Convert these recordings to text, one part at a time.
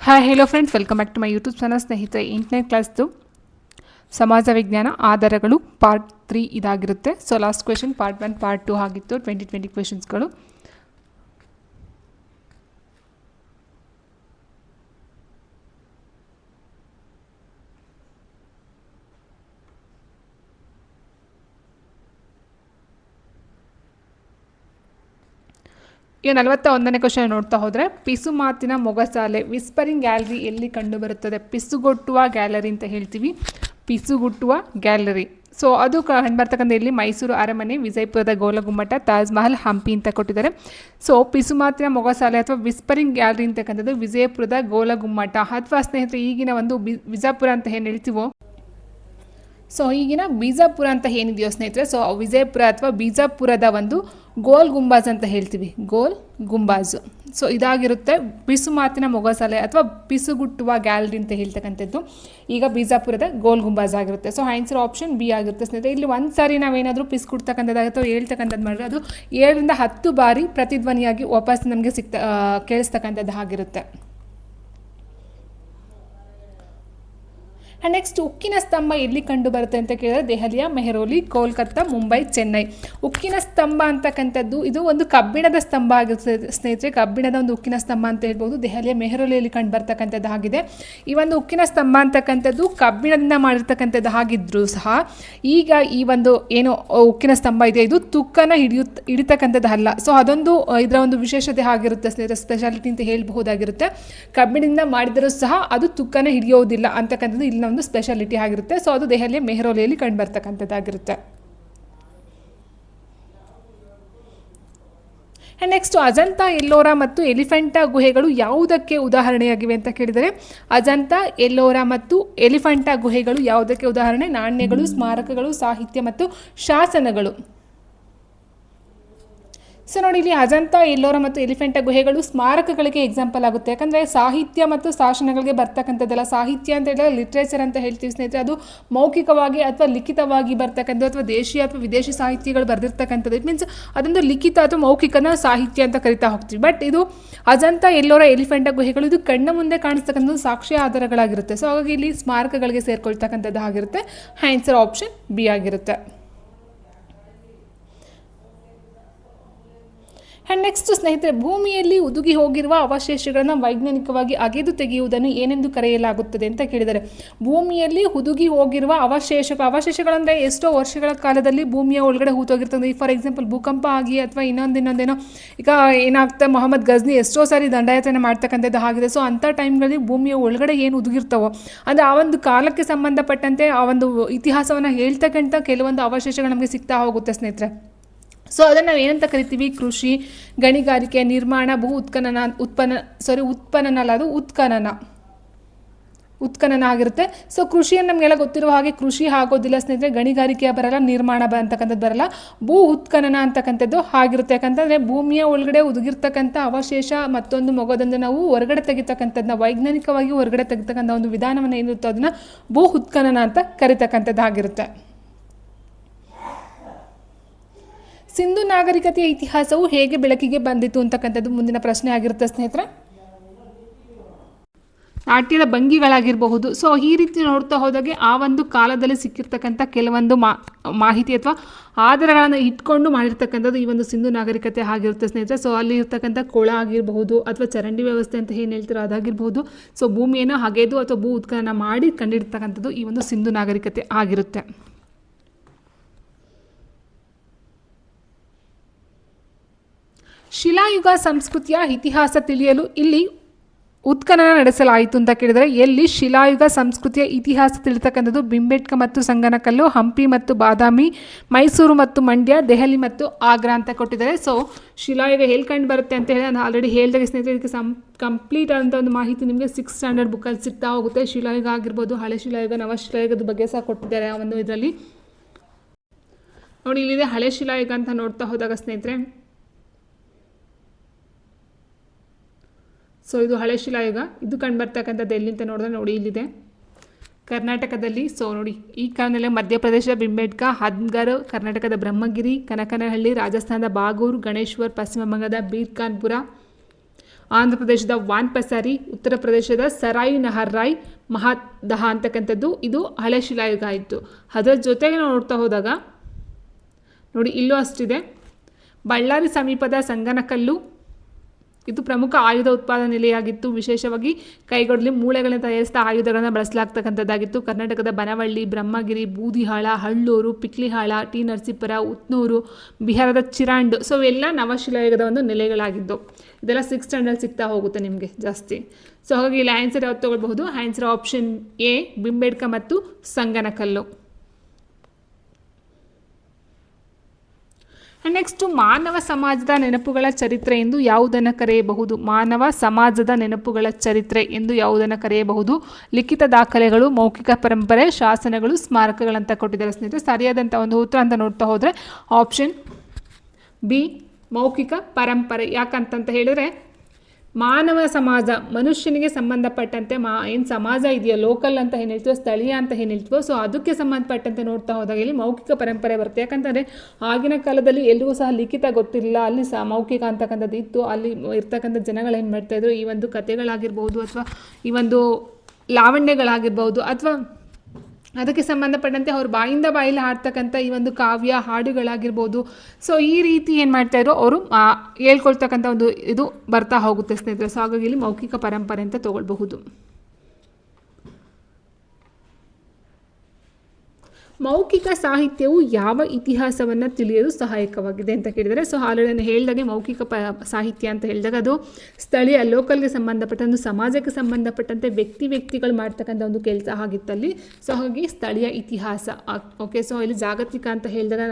Hi hello friends, welcome back to my YouTube channel. ಸ್ನೇಹಿತರೆ, 8ನೇ ಕ್ಲಾಸ್ದು ಸಮಾಜ ವಿಜ್ಞಾನ ಆಧಾರಗಳು ಪಾರ್ಟ್ 3 ಇದಾಗಿರುತ್ತೆ. So last question part 1 part 2 ಆಗಿತ್ತು. 2020 ಕ್ವೆಶನ್ಸ್ಗಳು. ಈಗ 41ನೇ ಕ್ವಶನ್ ನೋಡ್ತಾ ಹೋದರೆ, ಪಿಸು ಮಾತಿನ ಮೊಗಸಾಲೆ ವಿಸ್ಪರಿಂಗ್ ಗ್ಯಾಲರಿ ಎಲ್ಲಿ ಕಂಡುಬರುತ್ತದೆ? ಪಿಸುಗೊಟ್ಟುವ ಗ್ಯಾಲರಿ ಅಂತ ಹೇಳ್ತೀವಿ. ಪಿಸುಗುಟ್ಟುವ ಗ್ಯಾಲರಿ. ಸೊ ಅದು ಕಂಡುಬರ್ತಕ್ಕಂಥ ಇಲ್ಲಿ ಮೈಸೂರು ಅರಮನೆ, ವಿಜಯಪುರದ ಗೋಲಗುಮ್ಮಟ, ತಾಜ್ ಮಹಲ್, ಹಂಪಿ ಅಂತ ಕೊಟ್ಟಿದ್ದಾರೆ. ಸೊ ಪಿಸು ಮಾತಿನ ಮೊಗಸಾಲೆ ಅಥವಾ ವಿಸ್ಪರಿಂಗ್ ಗ್ಯಾಲರಿ ಅಂತಕ್ಕಂಥದ್ದು ವಿಜಯಪುರದ ಗೋಲಗುಮ್ಮಟ ಅಥವಾ ಸ್ನೇಹಿತರೆ ಈಗಿನ ಒಂದು ವಿಜಯಪುರ ಅಂತ ಏನು ಹೇಳ್ತೀವೋ, ಸೊ ಈಗಿನ ಬಿಜಾಪುರ ಅಂತ ಏನಿದೆಯೋ ಸ್ನೇಹಿತರೆ, ಸೊ ವಿಜಯಪುರ ಅಥವಾ ಬಿಜಾಪುರದ ಒಂದು ಗೋಲ್ ಗುಂಬಾಜ್ ಅಂತ ಹೇಳ್ತೀವಿ. ಗೋಲ್ ಗುಂಬಾಜು. ಸೊ ಇದಾಗಿರುತ್ತೆ ಪಿಸು ಮಾತಿನ ಮೊಗಸಾಲೆ ಅಥವಾ ಪಿಸುಗುಟ್ಟುವ ಗ್ಯಾಲರಿ ಅಂತ ಹೇಳ್ತಕ್ಕಂಥದ್ದು ಈಗ ಬಿಜಾಪುರದ ಗೋಲ್ ಗುಂಬಾಜ್ ಆಗಿರುತ್ತೆ. ಸೊ ಆನ್ಸರ್ ಆಪ್ಷನ್ ಬಿ ಆಗಿರುತ್ತೆ ಸ್ನೇಹಿತರೆ. ಇಲ್ಲಿ ಒಂದು ಸಾರಿ ನಾವೇನಾದರೂ ಪಿಸು ಕೊಡ್ತಕ್ಕಂಥದ್ದಾಗುತ್ತೆ ಹೇಳ್ತಕ್ಕಂಥದ್ದು ಮಾಡಿದ್ರೆ ಅದು 7 ರಿಂದ 10 ಬಾರಿ ಪ್ರತಿಧ್ವನಿಯಾಗಿ ವಾಪಸ್ ನಮಗೆ ಕೇಳಿಸ್ತಕ್ಕಂಥದ್ದು ಆಗಿರುತ್ತೆ. ಆ್ಯಂಡ್ ನೆಕ್ಸ್ಟ್, ಉಕ್ಕಿನ ಸ್ತಂಭ ಎಲ್ಲಿ ಕಂಡು ಬರುತ್ತೆ ಅಂತ ಕೇಳಿದ್ರೆ ದೆಹಲಿಯ ಮೆಹರೌಲಿ, ಕೋಲ್ಕತ್ತಾ, ಮುಂಬೈ, ಚೆನ್ನೈ. ಉಕ್ಕಿನ ಸ್ತಂಭ ಅಂತಕ್ಕಂಥದ್ದು ಇದು ಒಂದು ಕಬ್ಬಿಣದ ಸ್ತಂಭ ಆಗಿರುತ್ತೆ ಸ್ನೇಹಿತರೆ. ಕಬ್ಬಿಣದ ಒಂದು ಉಕ್ಕಿನ ಸ್ತಂಭ ಅಂತ ಹೇಳ್ಬೋದು. ದೆಹಲಿಯ ಮೆಹರೌಲಿಯಲ್ಲಿ ಕಂಡು ಬರ್ತಕ್ಕಂಥದ್ದು ಆಗಿದೆ. ಈ ಒಂದು ಉಕ್ಕಿನ ಸ್ತಂಭ ಅಂತಕ್ಕಂಥದ್ದು ಕಬ್ಬಿಣದಿಂದ ಮಾಡಿರ್ತಕ್ಕಂಥದ್ದು ಆಗಿದ್ರೂ ಸಹ ಈಗ ಈ ಒಂದು ಏನು ಉಕ್ಕಿನ ಸ್ತಂಭ ಇದೆ ಇದು ತುಕ್ಕನ ಹಿಡಿತಕ್ಕಂಥದ್ದು ಅಲ್ಲ. ಸೊ ಅದೊಂದು ಇದರ ಒಂದು ವಿಶೇಷತೆ ಆಗಿರುತ್ತೆ ಸ್ನೇಹಿತರೆ, ಸ್ಪೆಷಾಲಿಟಿ ಅಂತ ಹೇಳ್ಬಹುದಾಗಿರುತ್ತೆ. ಕಬ್ಬಿಣದಿಂದ ಮಾಡಿದರೂ ಸಹ ಅದು ತುಕ್ಕನ ಹಿಡಿಯೋದಿಲ್ಲ ಅಂತಕ್ಕಂಥದ್ದು ಇಲ್ಲಿ ಒಂದು ಸ್ಪೆಷಾಲಿಟಿ ಆಗಿರುತ್ತೆ. ಸೊ ಅದು ದೆಹಲಿಯ ಮೆಹರೌಲಿಯಲ್ಲಿ ಕಂಡು ಬರ್ತಕ್ಕಂಥದ್ದಾಗಿರುತ್ತೆ. ಆ್ಯಂಡ್ ನೆಕ್ಸ್ಟ್, ಅಜಂತಾ, ಎಲ್ಲೋರಾ ಮತ್ತು ಎಲಿಫೆಂಟಾ ಗುಹೆಗಳು ಯಾವುದಕ್ಕೆ ಉದಾಹರಣೆಯಾಗಿವೆ ಅಂತ ಕೇಳಿದರೆ ಅಜಂತಾ, ಎಲ್ಲೋರಾ ಮತ್ತು ಎಲಿಫೆಂಟಾ ಗುಹೆಗಳು ಯಾವುದಕ್ಕೆ ಉದಾಹರಣೆ? ನಾಣ್ಯಗಳು, ಸ್ಮಾರಕಗಳು, ಸಾಹಿತ್ಯ ಮತ್ತು ಶಾಸನಗಳು. ಸೊ ನೋಡಿ, ಇಲ್ಲಿ ಅಜಂತಾ, ಎಲ್ಲೋರಾ ಮತ್ತು ಎಲಿಫೆಂಟಾ ಗುಹೆಗಳು ಸ್ಮಾರಕಗಳಿಗೆ ಎಕ್ಸಾಂಪಲ್ ಆಗುತ್ತೆ. ಯಾಕಂದರೆ ಸಾಹಿತ್ಯ ಮತ್ತು ಶಾಸನಗಳಿಗೆ ಬರ್ತಕ್ಕಂಥದ್ದೆಲ್ಲ ಸಾಹಿತ್ಯ ಅಂತ ಹೇಳಿದ್ರೆ ಲಿಟ್ರೇಚರ್ ಅಂತ ಹೇಳ್ತೀವಿ ಸ್ನೇಹಿತರೆ. ಅದು ಮೌಖಿಕವಾಗಿ ಅಥವಾ ಲಿಖಿತವಾಗಿ ಬರ್ತಕ್ಕಂಥದ್ದು ಅಥವಾ ದೇಶೀಯ ಅಥವಾ ವಿದೇಶಿ ಸಾಹಿತ್ಯಗಳು ಬರೆದಿರ್ತಕ್ಕಂಥದ್ದು. ಇಟ್ ಮೀನ್ಸ್ ಅದೊಂದು ಲಿಖಿತ ಅಥವಾ ಮೌಖಿಕನ ಸಾಹಿತ್ಯ ಅಂತ ಕರಿತಾ ಹೋಗ್ತೀವಿ. ಬಟ್ ಇದು ಅಜಂತಾ, ಎಲ್ಲೋರಾ, ಎಲಿಫೆಂಟಾ ಗುಹೆಗಳು ಇದು ಕಣ್ಣ ಮುಂದೆ ಕಾಣಿಸ್ತಕ್ಕಂಥದ್ದು ಸಾಕ್ಷ್ಯ ಆಧಾರಗಳಾಗಿರುತ್ತೆ. ಸೊ ಹಾಗಾಗಿ ಇಲ್ಲಿ ಸ್ಮಾರಕಗಳಿಗೆ ಸೇರ್ಕೊಳ್ತಕ್ಕಂಥದ್ದು ಆಗಿರುತ್ತೆ. ಆನ್ಸರ್ ಆಪ್ಷನ್ ಬಿ ಆಗಿರುತ್ತೆ. ಆ್ಯಂಡ್ ನೆಕ್ಸ್ಟ್ ಸ್ನೇಹಿತರೆ, ಭೂಮಿಯಲ್ಲಿ ಹುದುಗಿ ಹೋಗಿರುವ ಅವಶೇಷಗಳನ್ನು ವೈಜ್ಞಾನಿಕವಾಗಿ ಅಗೆದು ತೆಗೆಯುವುದನ್ನು ಏನೆಂದು ಕರೆಯಲಾಗುತ್ತದೆ ಅಂತ ಕೇಳಿದ್ದಾರೆ. ಭೂಮಿಯಲ್ಲಿ ಹುದುಗಿ ಹೋಗಿರುವ ಅವಶೇಷಗಳಂದರೆ ಎಷ್ಟೋ ವರ್ಷಗಳ ಕಾಲದಲ್ಲಿ ಭೂಮಿಯ ಒಳಗಡೆ ಹೂತೋಗಿರ್ತದೆ. ಫಾರ್ ಎಕ್ಸಾಂಪಲ್ ಭೂಕಂಪ ಆಗಿ ಅಥವಾ ಇನ್ನೊಂದೇನೋ ಈಗ ಏನಾಗ್ತದೆ, ಮೊಹಮ್ಮದ್ ಗಜ್ನಿ ಎಷ್ಟೋ ಸಾರಿ ದಂಡಯಾತ್ರೆ ಮಾಡ್ತಕ್ಕಂಥದ್ದು ಆಗಿದೆ. ಸೊ ಅಂಥ ಟೈಮ್ಗಳಲ್ಲಿ ಭೂಮಿಯ ಒಳಗಡೆ ಏನು ಹುದುಗಿರ್ತಾವೋ ಅಂದರೆ ಆ ಒಂದು ಕಾಲಕ್ಕೆ ಸಂಬಂಧಪಟ್ಟಂತೆ ಆ ಒಂದು ಇತಿಹಾಸವನ್ನು ಹೇಳ್ತಕ್ಕಂಥ ಕೆಲವೊಂದು ಅವಶೇಷಗಳು ನಮಗೆ ಸಿಗ್ತಾ ಹೋಗುತ್ತೆ ಸ್ನೇಹಿತರೆ. ಸೊ ಅದನ್ನು ನಾವು ಏನಂತ ಕರಿತೀವಿ? ಕೃಷಿ, ಗಣಿಗಾರಿಕೆ, ನಿರ್ಮಾಣ, ಉತ್ಖನನ ಆಗಿರುತ್ತೆ. ಸೊ ಕೃಷಿಯನ್ನು ನಮಗೆಲ್ಲ ಗೊತ್ತಿರುವ ಹಾಗೆ ಕೃಷಿ ಆಗೋದಿಲ್ಲ ಸ್ನೇಹಿತರೆ, ಗಣಿಗಾರಿಕೆ ಬರಲ್ಲ, ನಿರ್ಮಾಣ ಅಂತಕ್ಕಂಥದ್ದು ಬರಲ್ಲ, ಭೂ ಉತ್ಖನನ ಅಂತಕ್ಕಂಥದ್ದು ಆಗಿರುತ್ತೆ. ಯಾಕಂತಂದರೆ ಭೂಮಿಯ ಒಳಗಡೆ ಉದುಗಿರ್ತಕ್ಕಂಥ ಅವಶೇಷ ಮತ್ತೊಂದು ಮೊಗದಿಂದ ನಾವು ಹೊರಗಡೆ ತೆಗಿತಕ್ಕಂಥದ್ದನ್ನ ವೈಜ್ಞಾನಿಕವಾಗಿ ಹೊರಗಡೆ ತೆಗಿತಕ್ಕಂಥ ಒಂದು ವಿಧಾನವನ್ನು ಏನಿರುತ್ತೋ ಅದನ್ನು ಭೂ ಉತ್ಖನನ ಅಂತ ಕರಿತಕ್ಕಂಥದ್ದು ಆಗಿರುತ್ತೆ. ಸಿಂಧು ನಾಗರಿಕತೆಯ ಇತಿಹಾಸವು ಹೇಗೆ ಬೆಳಕಿಗೆ ಬಂದಿತು ಅಂತಕ್ಕಂಥದ್ದು ಮುಂದಿನ ಪ್ರಶ್ನೆ ಆಗಿರುತ್ತೆ ಸ್ನೇಹಿತರೆ. ನಾಟ್ಯದ ಭಂಗಿಗಳಾಗಿರಬಹುದು. ಸೊ ಈ ರೀತಿ ನೋಡ್ತಾ ಹೋದಾಗೆ ಆ ಒಂದು ಕಾಲದಲ್ಲಿ ಸಿಕ್ಕಿರ್ತಕ್ಕಂಥ ಕೆಲವೊಂದು ಮಾಹಿತಿ ಅಥವಾ ಆಧಾರಗಳನ್ನು ಇಟ್ಕೊಂಡು ಮಾಡಿರ್ತಕ್ಕಂಥದ್ದು ಈ ಒಂದು ಸಿಂಧು ನಾಗರಿಕತೆ ಆಗಿರುತ್ತೆ ಸ್ನೇಹಿತರೆ. ಸೊ ಅಲ್ಲಿ ಇರ್ತಕ್ಕಂಥ ಕೊಳ ಆಗಿರಬಹುದು ಅಥವಾ ಚರಂಡಿ ವ್ಯವಸ್ಥೆ ಅಂತ ಏನು ಹೇಳ್ತೀರೋ ಅದಾಗಿರ್ಬಹುದು. ಸೊ ಭೂಮಿಯನ್ನು ಹಗೆದು ಅಥವಾ ಭೂ ಉತ್ಖನನ ಮಾಡಿ ಕಂಡಿರ್ತಕ್ಕಂಥದ್ದು ಈ ಒಂದು ಸಿಂಧು ನಾಗರಿಕತೆ ಆಗಿರುತ್ತೆ. ಶಿಲಾಯುಗ ಸಂಸ್ಕೃತಿಯ ಇತಿಹಾಸ ತಿಳಿಯಲು ಇಲ್ಲಿ ಉತ್ಖನನ ನಡೆಸಲಾಯಿತು ಅಂತ ಕೇಳಿದರೆ ಎಲ್ಲಿ ಶಿಲಾಯುಗ ಸಂಸ್ಕೃತಿಯ ಇತಿಹಾಸ ತಿಳಿತಕ್ಕಂಥದ್ದು ಭೀಮ್ಬೇಟ್ಕ ಮತ್ತು ಸಂಗನಕಲ್ಲು, ಹಂಪಿ ಮತ್ತು ಬಾದಾಮಿ, ಮೈಸೂರು ಮತ್ತು ಮಂಡ್ಯ, ದೆಹಲಿ ಮತ್ತು ಆಗ್ರಾ ಅಂತ ಕೊಟ್ಟಿದ್ದಾರೆ. ಸೊ ಶಿಲಾಯುಗ ಎಲ್ಲಿ ಕಂಡು ಬರುತ್ತೆ ಅಂತ ಹೇಳಿ ನಾನು ಆಲ್ರೆಡಿ ಹೇಳಿದಾಗ ಸ್ನೇಹಿತರೆ, ಇದಕ್ಕೆ ಕಂಪ್ಲೀಟ್ ಆದಂಥ ಒಂದು ಮಾಹಿತಿ ನಿಮಗೆ 6th ಸ್ಟ್ಯಾಂಡರ್ಡ್ ಬುಕ್ಕಲ್ಲಿ ಸಿಗ್ತಾ ಹೋಗುತ್ತೆ. ಶಿಲಾಯುಗ ಆಗಿರ್ಬೋದು, ಹಳೆ ಶಿಲಾಯುಗ, ನವ ಶಿಲಾಯುಗದ ಬಗ್ಗೆ ಸಹ ಕೊಟ್ಟಿದ್ದಾರೆ ಆ ಒಂದು ಇದರಲ್ಲಿ. ನೋಡಿ, ಇಲ್ಲಿದೆ ಹಳೆ ಶಿಲಾಯುಗ ಅಂತ ನೋಡ್ತಾ ಹೋದಾಗ ಸ್ನೇಹಿತರೆ, ಸೊ ಇದು ಹಳೆ ಶಿಲಾಯುಗ. ಇದು ಕಂಡುಬರ್ತಕ್ಕಂಥದ್ದು ಎಲ್ಲಿಂತ ನೋಡಿದ್ರೆ ನೋಡಿ ಇಲ್ಲಿದೆ ಕರ್ನಾಟಕದಲ್ಲಿ. ಸೊ ನೋಡಿ ಈ ಕಾಲದಲ್ಲಿ ಮಧ್ಯಪ್ರದೇಶದ ಭೀಮ್ಬೇಟ್ಕ, ಹದ್ಗರ್, ಕರ್ನಾಟಕದ ಬ್ರಹ್ಮಗಿರಿ, ಕನಕನಹಳ್ಳಿ, ರಾಜಸ್ಥಾನದ ಬಾಗೂರ್, ಗಣೇಶ್ವರ್, ಪಶ್ಚಿಮ ಬಂಗಾಳದ ಬೀರ್ಕಾನ್ಪುರ, ಆಂಧ್ರ ಪ್ರದೇಶದ ವಾನ್ಪಸಾರಿ, ಉತ್ತರ ಪ್ರದೇಶದ ಸರಾಯಿ ನಹರ್ರಾಯ್ ಮಹಾದಹ ಅಂತಕ್ಕಂಥದ್ದು ಇದು ಹಳೆ ಶಿಲಾಯುಗ ಆಯಿತು. ಅದರ ಜೊತೆಗೆ ನಾವು ನೋಡ್ತಾ ಹೋದಾಗ ನೋಡಿ ಇಲ್ಲೂ ಅಷ್ಟಿದೆ. ಬಳ್ಳಾರಿ ಸಮೀಪದ ಸಂಗನಕಲ್ಲು ಇದು ಪ್ರಮುಖ ಆಯುಧ ಉತ್ಪಾದನಾ ನೆಲೆಯಾಗಿತ್ತು. ವಿಶೇಷವಾಗಿ ಕೈಗೊಡಲಿ ಮೂಳೆಗಳನ್ನು ತಯಾರಿಸಿದ ಆಯುಧಗಳನ್ನು ಬಳಸಲಾಗ್ತಕ್ಕಂಥದ್ದಾಗಿತ್ತು. ಕರ್ನಾಟಕದ ಬನವಳ್ಳಿ, ಬ್ರಹ್ಮಗಿರಿ, ಬೂದಿಹಾಳ, ಹಳ್ಳೂರು, ಪಿಕ್ಲಿಹಾಳ, ಟಿ ನರಸೀಪುರ, ಉತ್ನೂರು, ಬಿಹಾರದ ಚಿರಾಂಡು, ಸೊ ಇವೆಲ್ಲ ನವಶಿಲಾಯುಗದ ಒಂದು ನೆಲೆಗಳಾಗಿದ್ದು. ಇದೆಲ್ಲ 6th ಸ್ಟ್ಯಾಂಡರ್ಡ್ ಸಿಗ್ತಾ ಹೋಗುತ್ತೆ ನಿಮಗೆ ಜಾಸ್ತಿ. ಸೊ ಹಾಗಾಗಿ ಇಲ್ಲಿ ಆನ್ಸರ್ ಯಾವ್ದು ತೊಗೊಳ್ಬಹುದು? ಆನ್ಸರ್ ಆಪ್ಷನ್ ಎ ಬಿಂಬೇಡ್ಕ ಮತ್ತು ಸಂಗನಕಲ್ಲು. ನೆಕ್ಸ್ಟು ಮಾನವ ಸಮಾಜದ ನೆನಪುಗಳ ಚರಿತ್ರೆ ಎಂದು ಯಾವುದನ್ನು ಕರೆಯಬಹುದು? ಮಾನವ ಸಮಾಜದ ನೆನಪುಗಳ ಚರಿತ್ರೆ ಎಂದು ಯಾವುದನ್ನು ಕರೆಯಬಹುದು? ಲಿಖಿತ ದಾಖಲೆಗಳು, ಮೌಖಿಕ ಪರಂಪರೆ, ಶಾಸನಗಳು, ಸ್ಮಾರಕಗಳಂತ ಕೊಟ್ಟಿದ್ದಾರೆ ಸ್ನೇಹಿತರೆ. ಸರಿಯಾದಂಥ ಒಂದು ಉತ್ತರ ಅಂತ ನೋಡ್ತಾ ಹೋದರೆ ಆಪ್ಷನ್ ಬಿ ಮೌಖಿಕ ಪರಂಪರೆ. ಯಾಕಂತಂತ ಹೇಳಿದ್ರೆ ಮಾನವ ಸಮಾಜ ಮನುಷ್ಯನಿಗೆ ಸಂಬಂಧಪಟ್ಟಂತೆ ಏನು ಸಮಾಜ ಇದೆಯೋ, ಲೋಕಲ್ ಅಂತ ಏನು ಹೇಳ್ತೀವೋ, ಸ್ಥಳೀಯ ಅಂತ ಏನು ಹೇಳ್ತೀವೋ, ಸೊ ಅದಕ್ಕೆ ಸಂಬಂಧಪಟ್ಟಂತೆ ನೋಡ್ತಾ ಹೋದಾಗ ಇಲ್ಲಿ ಮೌಖಿಕ ಪರಂಪರೆ ಬರುತ್ತೆ. ಯಾಕಂತಂದರೆ ಆಗಿನ ಕಾಲದಲ್ಲಿ ಎಲ್ರಿಗೂ ಸಹ ಲಿಖಿತ ಗೊತ್ತಿರಲಿಲ್ಲ, ಅಲ್ಲಿ ಸಹ ಮೌಖಿಕ ಅಂತಕ್ಕಂಥದ್ದು ಇತ್ತು. ಅಲ್ಲಿ ಇರ್ತಕ್ಕಂಥ ಜನಗಳು ಏನು ಮಾಡ್ತಾಯಿದ್ರು, ಈ ಒಂದು ಕಥೆಗಳಾಗಿರ್ಬೋದು ಅಥವಾ ಈ ಒಂದು ಲಾವಣ್ಯಗಳಾಗಿರ್ಬೋದು ಅಥವಾ ಅದಕ್ಕೆ ಸಂಬಂಧಪಟ್ಟಂತೆ ಅವ್ರ ಬಾಯಿಂದ ಬಾಯಲ್ಲಿ ಹಾಡ್ತಕ್ಕಂಥ ಈ ಒಂದು ಕಾವ್ಯ ಹಾಡುಗಳಾಗಿರ್ಬೋದು, ಸೊ ಈ ರೀತಿ ಏನು ಮಾಡ್ತಾಯಿದ್ರು ಅವರು ಹೇಳ್ಕೊಳ್ತಕ್ಕಂಥ ಒಂದು ಇದು ಬರ್ತಾ ಹೋಗುತ್ತೆ ಸ್ನೇಹಿತರೆ. ಸೊ ಹಾಗಾಗಿ ಇಲ್ಲಿ ಮೌಖಿಕ ಪರಂಪರೆ ಅಂತ ತೊಗೊಳ್ಬಹುದು. ಮೌಖಿಕ ಸಾಹಿತ್ಯವು ಯಾವ ಇತಿಹಾಸವನ್ನು ತಿಳಿಯಲು ಸಹಾಯಕವಾಗಿದೆ ಅಂತ ಕೇಳಿದರೆ, ಸೊ ಆಲ್ರೆಡಿ ಹೇಳಿದಾಗೆ ಮೌಖಿಕ ಸಾಹಿತ್ಯ ಅಂತ ಹೇಳಿದಾಗ ಅದು ಸ್ಥಳೀಯ ಲೋಕಲ್ಗೆ ಸಂಬಂಧಪಟ್ಟಂತೆ ಸಮಾಜಕ್ಕೆ ಸಂಬಂಧಪಟ್ಟಂತೆ ವ್ಯಕ್ತಿಗಳು ಮಾಡ್ತಕ್ಕಂಥ ಒಂದು ಕೆಲಸ ಆಗಿತ್ತಲ್ಲಿ. ಸೊ ಹಾಗಾಗಿ ಸ್ಥಳೀಯ ಇತಿಹಾಸ. ಓಕೆ, ಸೊ ಇಲ್ಲಿ ಜಾಗತಿಕ ಅಂತ ಹೇಳಿದಾಗ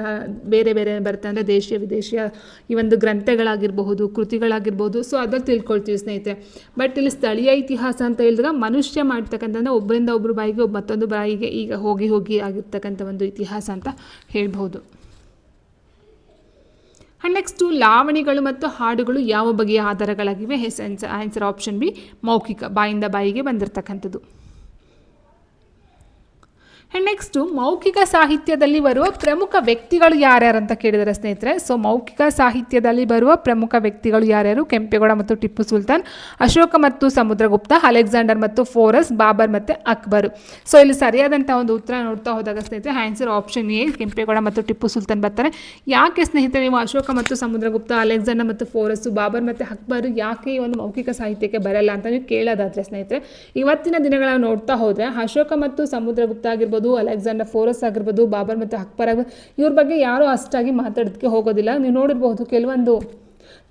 ಬೇರೆ ಬೇರೆ ಬರುತ್ತೆ, ಅಂದರೆ ದೇಶೀಯ ವಿದೇಶಿಯ ಈ ಒಂದು ಗ್ರಂಥಗಳಾಗಿರಬಹುದು, ಕೃತಿಗಳಾಗಿರ್ಬೋದು, ಸೊ ಅದ್ರಲ್ಲಿ ತಿಳ್ಕೊಳ್ತೀವಿ ಸ್ನೇಹಿತರೆ. ಬಟ್ ಇಲ್ಲಿ ಸ್ಥಳೀಯ ಇತಿಹಾಸ ಅಂತ ಹೇಳಿದಾಗ ಮನುಷ್ಯ ಮಾಡ್ತಕ್ಕಂಥ ಒಬ್ಬರಿಂದ ಒಬ್ಬರು ಬಾಯಿಗೆ ಮತ್ತೊಂದು ಬಾಯಿಗೆ ಈಗ ಹೋಗಿ ಆಗಿರ್ತಕ್ಕಂಥ ಒಂದು ಇತಿಹಾಸ ಅಂತ ಹೇಳ್ಬಹುದು. ನೆಕ್ಸ್ಟು ಲಾವಣಿಗಳು ಮತ್ತು ಹಾಡುಗಳು ಯಾವ ಬಗೆಯ ಆಧಾರಗಳಾಗಿವೆ? ಆನ್ಸರ್ ಆಪ್ಷನ್ ಬಿ ಮೌಖಿಕ, ಬಾಯಿಂದ ಬಾಯಿಗೆ ಬಂದಿರತಕ್ಕಂಥದ್ದು. ನೆಕ್ಸ್ಟು ಮೌಖಿಕ ಸಾಹಿತ್ಯದಲ್ಲಿ ಬರುವ ಪ್ರಮುಖ ವ್ಯಕ್ತಿಗಳು ಯಾರ್ಯಾರು ಅಂತ ಕೇಳಿದರೆ ಸ್ನೇಹಿತರೆ, ಸೊ ಮೌಖಿಕ ಸಾಹಿತ್ಯದಲ್ಲಿ ಬರುವ ಪ್ರಮುಖ ವ್ಯಕ್ತಿಗಳು ಯಾರ್ಯಾರು? ಕೆಂಪೇಗೌಡ ಮತ್ತು ಟಿಪ್ಪು ಸುಲ್ತಾನ್, ಅಶೋಕ ಮತ್ತು ಸಮುದ್ರಗುಪ್ತ, ಅಲೆಕ್ಸಾಂಡರ್ ಮತ್ತು ಫೋರಸ್, ಬಾಬರ್ ಮತ್ತು ಅಕ್ಬರ್. ಸೊ ಇಲ್ಲಿ ಸರಿಯಾದಂಥ ಒಂದು ಉತ್ತರ ನೋಡ್ತಾ ಹೋದಾಗ ಸ್ನೇಹಿತರೆ ಆನ್ಸರ್ ಆಪ್ಷನ್ ಎ ಕೆಂಪೇಗೌಡ ಮತ್ತು ಟಿಪ್ಪು ಸುಲ್ತಾನ್ ಬರ್ತಾರೆ. ಯಾಕೆ ಸ್ನೇಹಿತರೆ ನೀವು ಅಶೋಕ ಮತ್ತು ಸಮುದ್ರಗುಪ್ತ, ಅಲೆಕ್ಸಾಂಡರ್ ಮತ್ತು ಫೋರಸ್, ಬಾಬರ್ ಮತ್ತು ಅಕ್ಬರ್ ಯಾಕೆ ಈ ಒಂದು ಮೌಖಿಕ ಸಾಹಿತ್ಯಕ್ಕೆ ಬರಲ್ಲ ಅಂತ ನೀವು ಕೇಳೋದಾದರೆ ಸ್ನೇಹಿತರೆ, ಇವತ್ತಿನ ದಿನಗಳನ್ನು ನೋಡ್ತಾ ಹೋದರೆ ಅಶೋಕ ಮತ್ತು ಸಮುದ್ರಗುಪ್ತ ಆಗಿರ್ಬೋದು, ಅಲೆಕ್ಸಾಂಡರ್ ಫೋರಸ್ ಆಗಿರ್ಬೋದು, ಬಾಬರ್ ಮತ್ತು ಅಕ್ಬರ್ ಆಗಿರ್ಬೋದು, ಇವ್ರ ಬಗ್ಗೆ ಯಾರೂ ಅಷ್ಟಾಗಿ ಮಾತಾಡೋದಕ್ಕೆ ಹೋಗೋದಿಲ್ಲ. ನೀವು ನೋಡಿರ್ಬೋದು ಕೆಲವೊಂದು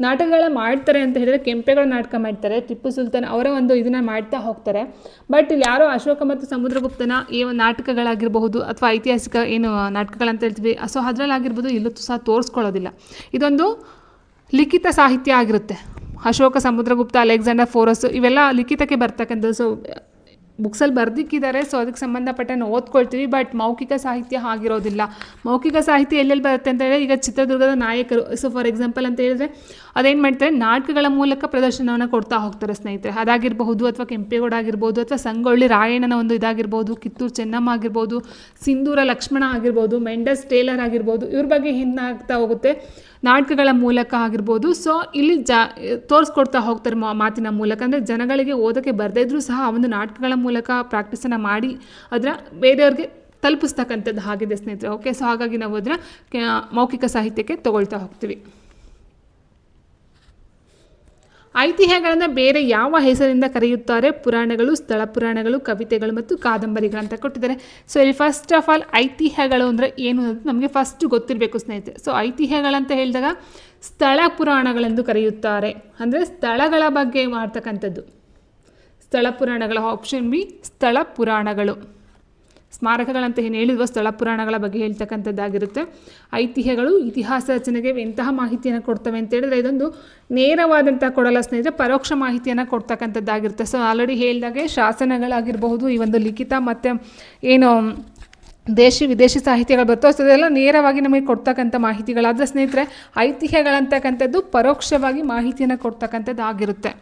ನಾಟಕಗಳ ಮಾಡ್ತಾರೆ ಅಂತ ಹೇಳಿದರೆ ಕೆಂಪೇಗೌಡ ನಾಟಕ ಮಾಡ್ತಾರೆ, ಟಿಪ್ಪು ಸುಲ್ತಾನ್ ಅವರ ಒಂದು ಇದನ್ನು ಮಾಡ್ತಾ ಹೋಗ್ತಾರೆ. ಬಟ್ ಇಲ್ಲಿ ಯಾರೋ ಅಶೋಕ ಮತ್ತು ಸಮುದ್ರಗುಪ್ತನ ಈ ಒಂದು ನಾಟಕಗಳಾಗಿರಬಹುದು ಅಥವಾ ಐತಿಹಾಸಿಕ ಏನು ನಾಟಕಗಳಂತ ಹೇಳ್ತೀವಿ, ಸೊ ಅದರಲ್ಲಾಗಿರ್ಬೋದು ಇಲ್ಲೂ ಸಹ ತೋರಿಸ್ಕೊಳ್ಳೋದಿಲ್ಲ. ಇದೊಂದು ಲಿಖಿತ ಸಾಹಿತ್ಯ ಆಗಿರುತ್ತೆ. ಅಶೋಕ, ಸಮುದ್ರಗುಪ್ತ, ಅಲೆಕ್ಸಾಂಡರ್ ಫೋರಸ್ ಇವೆಲ್ಲ ಲಿಖಿತಕ್ಕೆ ಬರ್ತಕ್ಕಂಥದ್ದು. ಸೊ ಬುಕ್ಸಲ್ಲಿ ಬರ್ದಿಕ್ಕಿದ್ದಾರೆ, ಸೊ ಅದಕ್ಕೆ ಸಂಬಂಧಪಟ್ಟನ್ನು ಓದ್ಕೊಳ್ತೀವಿ. ಬಟ್ ಮೌಖಿಕ ಸಾಹಿತ್ಯ ಆಗಿರೋದಿಲ್ಲ. ಮೌಖಿಕ ಸಾಹಿತ್ಯ ಎಲ್ಲೆಲ್ಲಿ ಬರುತ್ತೆ ಅಂತ ಹೇಳಿದ್ರೆ ಈಗ ಚಿತ್ರದುರ್ಗದ ನಾಯಕರು, ಸೊ ಫಾರ್ ಎಕ್ಸಾಂಪಲ್ ಅಂತ ಹೇಳಿದ್ರೆ ಅದೇನು ಮಾಡ್ತಾರೆ, ನಾಟಕಗಳ ಮೂಲಕ ಪ್ರದರ್ಶನವನ್ನು ಕೊಡ್ತಾ ಹೋಗ್ತಾರೆ ಸ್ನೇಹಿತರೆ. ಅದಾಗಿರಬಹುದು ಅಥವಾ ಕೆಂಪೇಗೌಡ ಆಗಿರ್ಬೋದು ಅಥವಾ ಸಂಗೊಳ್ಳಿ ರಾಯಣ್ಣನ ಒಂದು ಇದಾಗಿರ್ಬೋದು, ಕಿತ್ತೂರು ಚೆನ್ನಮ್ಮ ಆಗಿರ್ಬೋದು, ಸಿಂಧೂರ ಲಕ್ಷ್ಮಣ ಆಗಿರ್ಬೋದು, ಮೆಂಡಸ್ ಟೇಲರ್ ಆಗಿರ್ಬೋದು, ಇವ್ರ ಬಗ್ಗೆ ಏನಾಗ್ತಾ ಹೋಗುತ್ತೆ, ನಾಟಕಗಳ ಮೂಲಕ ಆಗಿರ್ಬೋದು. ಸೊ ಇಲ್ಲಿ ತೋರಿಸ್ಕೊಡ್ತಾ ಹೋಗ್ತಾರೆ ಮಾತಿನ ಮೂಲಕ. ಅಂದರೆ ಜನಗಳಿಗೆ ಓದೋಕ್ಕೆ ಬರದೇ ಇದ್ರೂ ಸಹ ಆ ಒಂದು ನಾಟಕಗಳ ಮೂಲಕ ಪ್ರಾಕ್ಟೀಸನ್ನು ಮಾಡಿ ಅದರ ಬೇರೆಯವ್ರಿಗೆ ತಲುಪಿಸ್ತಕ್ಕಂಥದ್ದು ಆಗಿದೆ ಸ್ನೇಹಿತರೆ. ಓಕೆ, ಸೊ ಹಾಗಾಗಿ ನಾವು ಅದರ ಮೌಖಿಕ ಸಾಹಿತ್ಯಕ್ಕೆ ತಗೊಳ್ತಾ ಹೋಗ್ತೀವಿ. ಐತಿಹ್ಯಗಳನ್ನು ಬೇರೆ ಯಾವ ಹೆಸರಿಂದ ಕರೆಯುತ್ತಾರೆ? ಪುರಾಣಗಳು, ಸ್ಥಳ ಪುರಾಣಗಳು, ಕವಿತೆಗಳು ಮತ್ತು ಕಾದಂಬರಿಗಳಂತ ಕೊಟ್ಟಿದ್ದಾರೆ. ಸೊ ಇಲ್ಲಿ ಫಸ್ಟ್ ಆಫ್ ಆಲ್ ಐತಿಹ್ಯಗಳು ಅಂದರೆ ಏನು ಅಂತ ನಮಗೆ ಫಸ್ಟ್ ಗೊತ್ತಿರಬೇಕು ಸ್ನೇಹಿತರೆ. ಸೊ ಐತಿಹ್ಯಗಳಂತ ಹೇಳಿದಾಗ ಸ್ಥಳ ಪುರಾಣಗಳೆಂದು ಕರೆಯುತ್ತಾರೆ, ಅಂದರೆ ಸ್ಥಳಗಳ ಬಗ್ಗೆ ಮಾಡ್ತಕ್ಕಂಥದ್ದು ಸ್ಥಳ ಪುರಾಣಗಳ. ಆಪ್ಷನ್ ಬಿ ಸ್ಥಳ ಪುರಾಣಗಳು. ಸ್ಮಾರಕಗಳಂತ ಏನು ಹೇಳಿದ್ವೋ ಸ್ಥಳ ಪುರಾಣಗಳ ಬಗ್ಗೆ ಹೇಳ್ತಕ್ಕಂಥದ್ದಾಗಿರುತ್ತೆ. ಐತಿಹ್ಯಗಳು ಇತಿಹಾಸ ರಚನೆಗೆ ಎಂತಹ ಮಾಹಿತಿಯನ್ನು ಕೊಡ್ತವೆ ಅಂತ ಹೇಳಿದ್ರೆ ಇದೊಂದು ನೇರವಾದಂಥ ಕೊಡಲ್ಲ ಸ್ನೇಹಿತರೆ, ಪರೋಕ್ಷ ಮಾಹಿತಿಯನ್ನು ಕೊಡ್ತಕ್ಕಂಥದ್ದಾಗಿರುತ್ತೆ. ಸೊ ಆಲ್ರೆಡಿ ಹೇಳಿದಾಗೆ ಶಾಸನಗಳಾಗಿರಬಹುದು, ಈ ಒಂದು ಲಿಖಿತ ಮತ್ತು ಏನು ದೇಶಿ ವಿದೇಶಿ ಸಾಹಿತ್ಯಗಳು ಬರ್ತವೆ, ಸೊ ಇದೆಲ್ಲ ನೇರವಾಗಿ ನಮಗೆ ಕೊಡ್ತಕ್ಕಂಥ ಮಾಹಿತಿಗಳಾದರೆ ಸ್ನೇಹಿತರೆ ಐತಿಹ್ಯಗಳಂತಕ್ಕಂಥದ್ದು ಪರೋಕ್ಷವಾಗಿ ಮಾಹಿತಿಯನ್ನು ಕೊಡ್ತಕ್ಕಂಥದ್ದಾಗಿರುತ್ತೆ.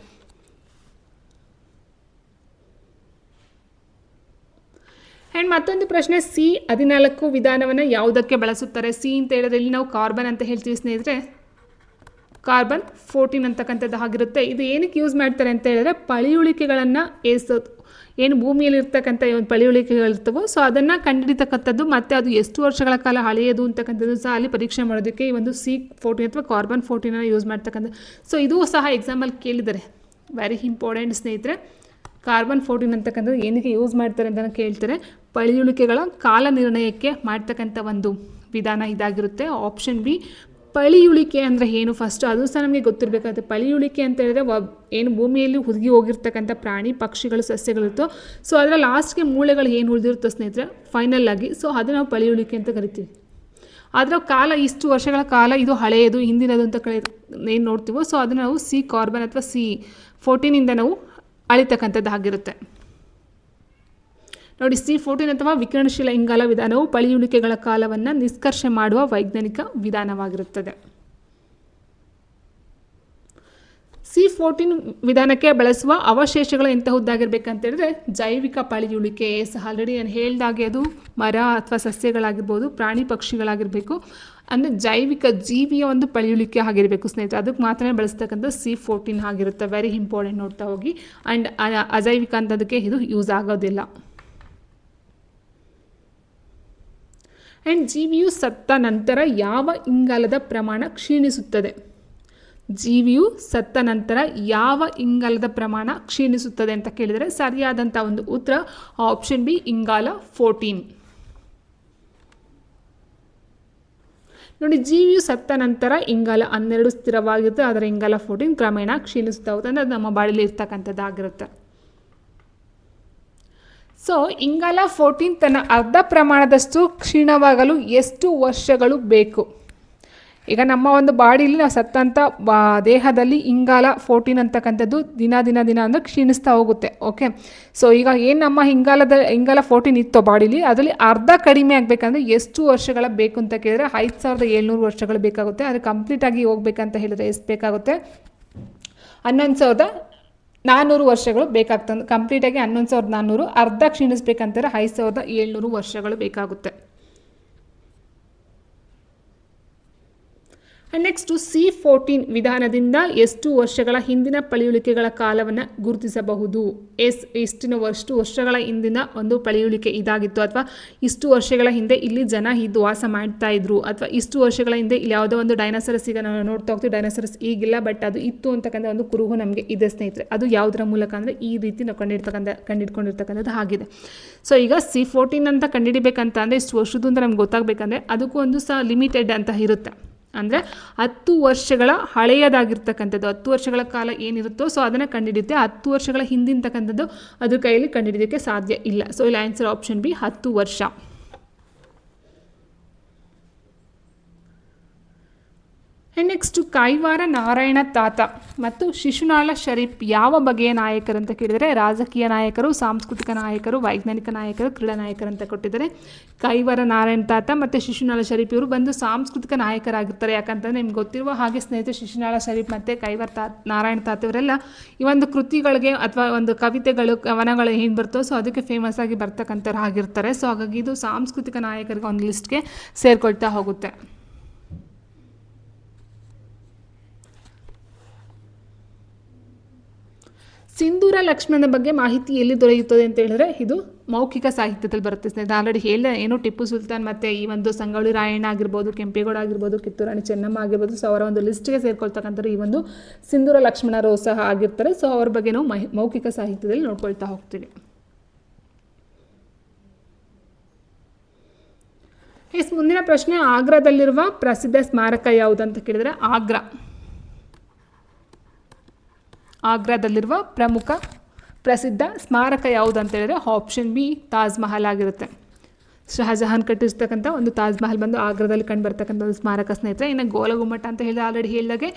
ಆ್ಯಂಡ್ ಮತ್ತೊಂದು ಪ್ರಶ್ನೆ, C14 ವಿಧಾನವನ್ನು ಯಾವುದಕ್ಕೆ ಬಳಸುತ್ತಾರೆ? ಸಿ ಅಂತ ಹೇಳಿದ್ರೆ ಇಲ್ಲಿ ನಾವು ಕಾರ್ಬನ್ ಅಂತ ಹೇಳ್ತೀವಿ ಸ್ನೇಹಿತರೆ. ಕಾರ್ಬನ್ 14 ಅಂತಕ್ಕಂಥದ್ದು ಆಗಿರುತ್ತೆ. ಇದು ಏನಕ್ಕೆ ಯೂಸ್ ಮಾಡ್ತಾರೆ ಅಂತ ಹೇಳಿದ್ರೆ ಪಳೆಯುಳಿಕೆಗಳನ್ನು ಏಸೋದು, ಏನು ಭೂಮಿಯಲ್ಲಿ ಇರ್ತಕ್ಕಂಥ ಒಂದು ಪಳೆಯುಳಿಕೆಗಳಿರ್ತವೋ ಸೊ ಅದನ್ನು ಕಂಡುಹಿಡಿತಕ್ಕಂಥದ್ದು ಮತ್ತು ಅದು ಎಷ್ಟು ವರ್ಷಗಳ ಕಾಲ ಹಳೆಯದು ಅಂತಕ್ಕಂಥದ್ದು ಸಹ ಅಲ್ಲಿ ಪರೀಕ್ಷೆ ಮಾಡೋದಕ್ಕೆ ಈ ಒಂದು C14 ಅಥವಾ ಕಾರ್ಬನ್ 14 ಯೂಸ್ ಮಾಡ್ತಕ್ಕಂಥ. ಸೊ ಇದು ಸಹ ಎಕ್ಸಾಂಪಲ್ ಕೇಳಿದ್ದಾರೆ, ವೆರಿ ಇಂಪಾರ್ಟೆಂಟ್ ಸ್ನೇಹಿತರೆ. ಕಾರ್ಬನ್ 14 ಅಂತಕ್ಕಂಥದ್ದು ಏನಕ್ಕೆ ಯೂಸ್ ಮಾಡ್ತಾರೆ ಅಂತ ಕೇಳ್ತಾರೆ. ಪಳೆಯುಳಿಕೆಗಳ ಕಾಲ ನಿರ್ಣಯಕ್ಕೆ ಮಾಡ್ತಕ್ಕಂಥ ಒಂದು ವಿಧಾನ ಇದಾಗಿರುತ್ತೆ. Option B. ಪಳೆಯುಳಿಕೆ ಅಂದರೆ ಏನು ಫಸ್ಟ್ ಅದು ಸಹ ನಮಗೆ ಗೊತ್ತಿರಬೇಕಾಗುತ್ತೆ. ಪಳೆಯುಳಿಕೆ ಅಂತ ಹೇಳಿದ್ರೆ ಏನು ಭೂಮಿಯಲ್ಲಿ ಹುದುಗಿ ಹೋಗಿರ್ತಕ್ಕಂಥ ಪ್ರಾಣಿ ಪಕ್ಷಿಗಳು ಸಸ್ಯಗಳಿರುತ್ತೋ ಸೊ ಅದರ ಲಾಸ್ಟ್ಗೆ ಮೂಳೆಗಳು ಏನು ಉಳಿದಿರುತ್ತೋ ಸ್ನೇಹಿತರೆ ಫೈನಲ್ ಆಗಿ, ಸೊ ಅದು ನಾವು ಪಳೆಯುಳಿಕೆ ಅಂತ ಕರಿತೀವಿ. ಅದರ ಕಾಲ ಇಷ್ಟು ವರ್ಷಗಳ ಕಾಲ ಇದು ಹಳೆಯದು ಹಿಂದಿನದು ಅಂತ ಏನು ನೋಡ್ತೀವೋ ಸೊ ಅದನ್ನು ನಾವು ಕಾರ್ಬನ್ ಅಥವಾ C14 ನಾವು ಅಳಿತಕ್ಕಂಥದ್ದು ಆಗಿರುತ್ತೆ. ನೋಡಿ, C14 ಅಥವಾ ವಿಕಿರಣಶೀಲ ಇಂಗಾಲ ವಿಧಾನವು ಪಳೆಯುಳಿಕೆಗಳ ಕಾಲವನ್ನು ನಿಷ್ಕರ್ಷೆ ಮಾಡುವ ವೈಜ್ಞಾನಿಕ ವಿಧಾನವಾಗಿರುತ್ತದೆ. C14 ವಿಧಾನಕ್ಕೆ ಬಳಸುವ ಅವಶೇಷಗಳು ಎಂತಹುದ್ದಾಗಿರ್ಬೇಕಂತ ಹೇಳಿದ್ರೆ ಜೈವಿಕ ಪಳೆಯುಳಿಕೆ. ಆಲ್ರೆಡಿ ನಾನು ಹೇಳಿದಾಗೆ ಅದು ಮರ ಅಥವಾ ಸಸ್ಯಗಳಾಗಿರ್ಬೋದು, ಪ್ರಾಣಿ ಪಕ್ಷಿಗಳಾಗಿರಬೇಕು, ಅಂದರೆ ಜೈವಿಕ ಜೀವಿಯ ಒಂದು ಪಳೆಯುಳಿಕೆ ಆಗಿರಬೇಕು ಸ್ನೇಹಿತರೆ. ಅದಕ್ಕೆ ಮಾತ್ರ ಬಳಸ್ತಕ್ಕಂಥ C14 ಆಗಿರುತ್ತೆ. ವೆರಿ ಇಂಪಾರ್ಟೆಂಟ್, ನೋಡ್ತಾ ಹೋಗಿ. ಆ್ಯಂಡ್ ಅಜೈವಿಕ ಅಂತದಕ್ಕೆ ಇದು ಯೂಸ್ ಆಗೋದಿಲ್ಲ. ಆ್ಯಂಡ್ ಜೀವಿಯು ಸತ್ತ ನಂತರ ಯಾವ ಇಂಗಾಲದ ಪ್ರಮಾಣ ಕ್ಷೀಣಿಸುತ್ತದೆ? ಜೀವಿಯು ಸತ್ತ ನಂತರ ಯಾವ ಇಂಗಾಲದ ಪ್ರಮಾಣ ಕ್ಷೀಣಿಸುತ್ತದೆ ಅಂತ ಕೇಳಿದರೆ ಸರಿಯಾದಂಥ ಒಂದು ಉತ್ತರ ಆಪ್ಷನ್ ಬಿ, ಇಂಗಾಲ 14. ನೋಡಿ, ಜೀವಿಯು ಸತ್ತ ನಂತರ ಇಂಗಾಲ 12 ಸ್ಥಿರವಾಗಿರುತ್ತೆ, ಆದರೆ ಇಂಗಾಲ 14 ಕ್ರಮೇಣ ಕ್ಷೀಣಿಸ್ತಾ ಹೋಗುತ್ತೆ. ಅಂದರೆ ಅದು ನಮ್ಮ ಬಾಡಿಲಿ ಇರ್ತಕ್ಕಂಥದ್ದಾಗಿರುತ್ತೆ. ಸೊ ಇಂಗಾಲ 14 ತನ್ನ ಅರ್ಧ ಪ್ರಮಾಣದಷ್ಟು ಕ್ಷೀಣವಾಗಲು ಎಷ್ಟು ವರ್ಷಗಳು ಬೇಕು? ಈಗ ನಮ್ಮ ಒಂದು ಬಾಡಿಲಿ ನಾವು ಸತ್ತಂಥ ದೇಹದಲ್ಲಿ ಇಂಗಾಲ 14 ಅಂತಕ್ಕಂಥದ್ದು ದಿನ ಅಂದರೆ ಕ್ಷೀಣಿಸ್ತಾ ಹೋಗುತ್ತೆ. ಓಕೆ, ಸೊ ಈಗ ಏನು ನಮ್ಮ ಇಂಗಾಲ 14 ಇತ್ತೋ ಬಾಡಿಲಿ ಅದರಲ್ಲಿ ಅರ್ಧ ಕಡಿಮೆ ಆಗಬೇಕಂದ್ರೆ ಎಷ್ಟು ವರ್ಷಗಳ ಬೇಕು ಅಂತ ಕೇಳಿದ್ರೆ 5700 ವರ್ಷಗಳು ಬೇಕಾಗುತ್ತೆ. ಅದು ಕಂಪ್ಲೀಟಾಗಿ ಹೋಗ್ಬೇಕಂತ ಹೇಳಿದ್ರೆ ಎಷ್ಟು ಬೇಕಾಗುತ್ತೆ? 11400 ವರ್ಷಗಳು ಬೇಕಾಗ್ತದೆ. ಕಂಪ್ಲೀಟಾಗಿ 11400, ಅರ್ಧ ಕ್ಷೀಣಿಸ್ಬೇಕಂತಾರೆ 5700 ವರ್ಷಗಳು ಬೇಕಾಗುತ್ತೆ. ನೆಕ್ಸ್ಟು C14 ವಿಧಾನದಿಂದ ಎಷ್ಟು ವರ್ಷಗಳ ಹಿಂದಿನ ಪಳೆಯುಳಿಕೆಗಳ ಕಾಲವನ್ನು ಗುರುತಿಸಬಹುದು? ಇಷ್ಟು ವರ್ಷಗಳ ಹಿಂದಿನ ಒಂದು ಪಳೆಯುಳಿಕೆ ಇದಾಗಿತ್ತು, ಅಥವಾ ಇಷ್ಟು ವರ್ಷಗಳ ಹಿಂದೆ ಇಲ್ಲಿ ಜನ ಇದ್ದು ವಾಸ ಮಾಡ್ತಾ ಇದ್ರು, ಅಥವಾ ಇಷ್ಟು ವರ್ಷಗಳ ಹಿಂದೆ ಇಲ್ಲಿ ಯಾವುದೋ ಒಂದು ಡೈನೋಸರಸ್, ಈಗ ನಾವು ನೋಡ್ತಾ ಹೋಗ್ತೀವಿ ಡೈನೋಸರಸ್ ಈಗಿಲ್ಲ ಬಟ್ ಅದು ಇತ್ತು ಅಂತಕ್ಕಂಥ ಒಂದು ಕುರುಹು ನಮಗೆ ಇದೆ ಸ್ನೇಹಿತರೆ. ಅದು ಯಾವುದರ ಮೂಲಕ ಅಂದರೆ ಈ ರೀತಿ ನಾವು ಕಂಡಿಡ್ಕೊಂಡಿರ್ತಕ್ಕಂಥದ್ದು ಆಗಿದೆ. ಸೊ ಈಗ C14 ಅಂತ ಕಂಡುಹಿಡಿಬೇಕಂತ ಅಂದರೆ ಇಷ್ಟು ವರ್ಷದ್ದು ಅಂತ ನಮ್ಗೆ ಗೊತ್ತಾಗಬೇಕಂದ್ರೆ ಅದಕ್ಕೂ ಒಂದು ಸಹ ಲಿಮಿಟೆಡ್ ಅಂತ ಇರುತ್ತೆ. ಅಂದರೆ 10 ವರ್ಷಗಳ ಹಳೆಯದಾಗಿರ್ತಕ್ಕಂಥದ್ದು, 10 ವರ್ಷಗಳ ಕಾಲ ಏನಿರುತ್ತೋ ಸೊ ಅದನ್ನು ಕಂಡುಹಿಡಿಯುತ್ತೆ. 10 ವರ್ಷಗಳ ಹಿಂದಿನ ಅದ್ರ ಕೈಯಲ್ಲಿ ಕಂಡುಹಿಡಿಯೋಕ್ಕೆ ಸಾಧ್ಯ ಇಲ್ಲ. ಸೊ ಇಲ್ಲಿ ಆನ್ಸರ್ ಆಪ್ಷನ್ ಬಿ, 10 ವರ್ಷ. ನೆಕ್ಸ್ಟು ಕೈವಾರ ನಾರಾಯಣ ತಾತ ಮತ್ತು ಶಿಶುನಾಳ ಶರೀಫ್ ಯಾವ ಬಗೆಯ ನಾಯಕರು ಅಂತ ಕೇಳಿದರೆ ರಾಜಕೀಯ ನಾಯಕರು, ಸಾಂಸ್ಕೃತಿಕ ನಾಯಕರು, ವೈಜ್ಞಾನಿಕ ನಾಯಕರು, ಕ್ರೀಡಾ ನಾಯಕರು ಅಂತ ಕೊಟ್ಟಿದ್ದಾರೆ. ಕೈವಾರ ನಾರಾಯಣ ತಾತ ಮತ್ತು ಶಿಶುನಾಳ ಶರೀಫ್ ಇವರು ಬಂದು ಸಾಂಸ್ಕೃತಿಕ ನಾಯಕರಾಗಿರ್ತಾರೆ. ಯಾಕಂತಂದರೆ ನಿಮ್ಗೆ ಗೊತ್ತಿರುವ ಹಾಗೆ ಸ್ನೇಹಿತರೆ, ಶಿಶುನಾಳ ಶರೀಫ್ ಮತ್ತು ಕೈವಾರ ನಾರಾಯಣ ತಾತ ಇವರೆಲ್ಲ ಈ ಒಂದು ಕೃತಿಗಳಿಗೆ ಅಥವಾ ಒಂದು ಕವಿತೆಗಳು ಕವನಗಳು ಏನು ಬರ್ತೋ ಸೊ ಅದಕ್ಕೆ ಫೇಮಸ್ ಆಗಿ ಬರ್ತಕ್ಕಂಥವ್ರು ಆಗಿರ್ತಾರೆ. ಸೊ ಹಾಗಾಗಿ ಇದು ಸಾಂಸ್ಕೃತಿಕ ನಾಯಕರಿಗೆ ಒಂದು ಲಿಸ್ಟ್ಗೆ ಸೇರ್ಕೊಳ್ತಾ ಹೋಗುತ್ತೆ. ಸಿಂಧೂರ ಲಕ್ಷ್ಮಣನ ಬಗ್ಗೆ ಮಾಹಿತಿ ಎಲ್ಲಿ ದೊರೆಯುತ್ತದೆ ಅಂತ ಹೇಳಿದ್ರೆ ಇದು ಮೌಖಿಕ ಸಾಹಿತ್ಯದಲ್ಲಿ ಬರುತ್ತೆ ಸ್ನೇಹಿತರೆ. ಆಲ್ರೆಡಿ ಹೇಳಿದೆ, ಏನು ಟಿಪ್ಪು ಸುಲ್ತಾನ್ ಮತ್ತು ಈ ಒಂದು ಸಂಗೊಳ್ಳಿ ರಾಯಣ್ಣ ಆಗಿರ್ಬೋದು, ಕೆಂಪೇಗೌಡ ಆಗಿರ್ಬೋದು, ಕಿತ್ತೂರು ರಾಣಿ ಚೆನ್ನಮ್ಮ ಆಗಿರ್ಬೋದು, ಸೊ ಅವರ ಒಂದು ಲಿಸ್ಟ್ಗೆ ಸೇರ್ಕೊಳ್ತಕ್ಕಂಥವ್ರು ಈ ಒಂದು ಸಿಂಧೂರ ಲಕ್ಷ್ಮಣರು ಸಹ ಆಗಿರ್ತಾರೆ. ಸೊ ಅವ್ರ ಬಗ್ಗೆ ನಾವು ಮೌಖಿಕ ಸಾಹಿತ್ಯದಲ್ಲಿ ನೋಡ್ಕೊಳ್ತಾ ಹೋಗ್ತೀವಿ. ಮುಂದಿನ ಪ್ರಶ್ನೆ, ಆಗ್ರಾದಲ್ಲಿರುವ ಪ್ರಸಿದ್ಧ ಸ್ಮಾರಕ ಯಾವುದು ಅಂತ ಕೇಳಿದರೆ ಆಗ್ರಾದಲ್ಲಿರುವ ಪ್ರಸಿದ್ಧ ಸ್ಮಾರಕ ಯಾವುದು ಅಂತ ಹೇಳಿದ್ರೆ ಆಪ್ಷನ್ ಬಿ, ತಾಜ್ ಮಹಲ್ ಆಗಿರುತ್ತೆ. ಶಹಜಹಾನ್ ಕಟ್ಟಿರ್ತಕ್ಕಂಥ ಒಂದು ತಾಜ್ ಮಹಲ್ ಬಂದು ಆಗ್ರಾದಲ್ಲಿ ಕಂಡು ಬರ್ತಕ್ಕಂಥ ಒಂದು ಸ್ಮಾರಕ ಸ್ನೇಹಿತರೆ. ಇನ್ನು ಗೋಲಗುಮ್ಮಟ ಅಂತ ಹೇಳಿದ್ರೆ ಆಲ್ರೆಡಿ ಹೇಳಿದಾಗೆ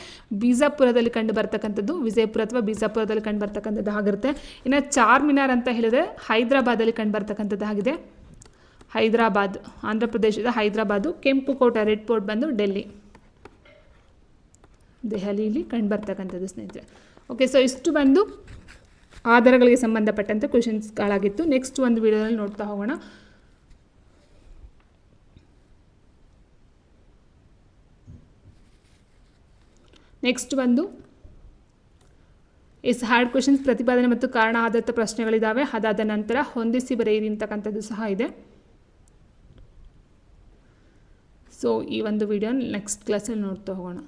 ಬಿಜಾಪುರದಲ್ಲಿ ಕಂಡು ಬರ್ತಕ್ಕಂಥದ್ದು, ವಿಜಯಪುರ ಅಥವಾ ಬಿಜಾಪುರದಲ್ಲಿ ಕಂಡು ಬರ್ತಕ್ಕಂಥದ್ದು ಆಗಿರುತ್ತೆ. ಇನ್ನು ಚಾರ್ ಮಿನಾರ್ ಅಂತ ಹೇಳಿದ್ರೆ ಹೈದರಾಬಾದಲ್ಲಿ ಕಂಡು ಬರ್ತಕ್ಕಂಥದ್ದು ಆಗಿದೆ. ಹೈದರಾಬಾದ್, ಆಂಧ್ರ ಪ್ರದೇಶದ ಹೈದರಾಬಾದು. ಕೆಂಪು ಕೋಟೆ, ರೆಡ್ ಫೋರ್ಟ್ ಬಂದು ದೆಹಲಿಯಲ್ಲಿ ಕಂಡು ಬರ್ತಕ್ಕಂಥದ್ದು ಸ್ನೇಹಿತರೆ. ಓಕೆ, ಸೊ ಇಷ್ಟು ಬಂದು ಆಧಾರಗಳಿಗೆ ಸಂಬಂಧಪಟ್ಟಂತೆ ಕ್ವೆಶನ್ಸ್ಗಳಾಗಿತ್ತು. ನೆಕ್ಸ್ಟ್ ಒಂದು ವಿಡಿಯೋದಲ್ಲಿ ನೋಡ್ತಾ ಹೋಗೋಣ. ನೆಕ್ಸ್ಟ್ ಬಂದು ಹಾರ್ಡ್ ಕ್ವೆಶನ್ಸ್, ಪ್ರತಿಪಾದನೆ ಮತ್ತು ಕಾರಣ ಆಧಾರಿತ ಪ್ರಶ್ನೆಗಳಿದ್ದಾವೆ. ಅದಾದ ನಂತರ ಹೊಂದಿಸಿ ಬರೆಯಿರಿ ಅಂತಕ್ಕಂಥದ್ದು ಸಹ ಇದೆ. ಸೊ ಈ ಒಂದು ವಿಡಿಯೋ ನೆಕ್ಸ್ಟ್ ಕ್ಲಾಸಲ್ಲಿ ನೋಡ್ತಾ ಹೋಗೋಣ.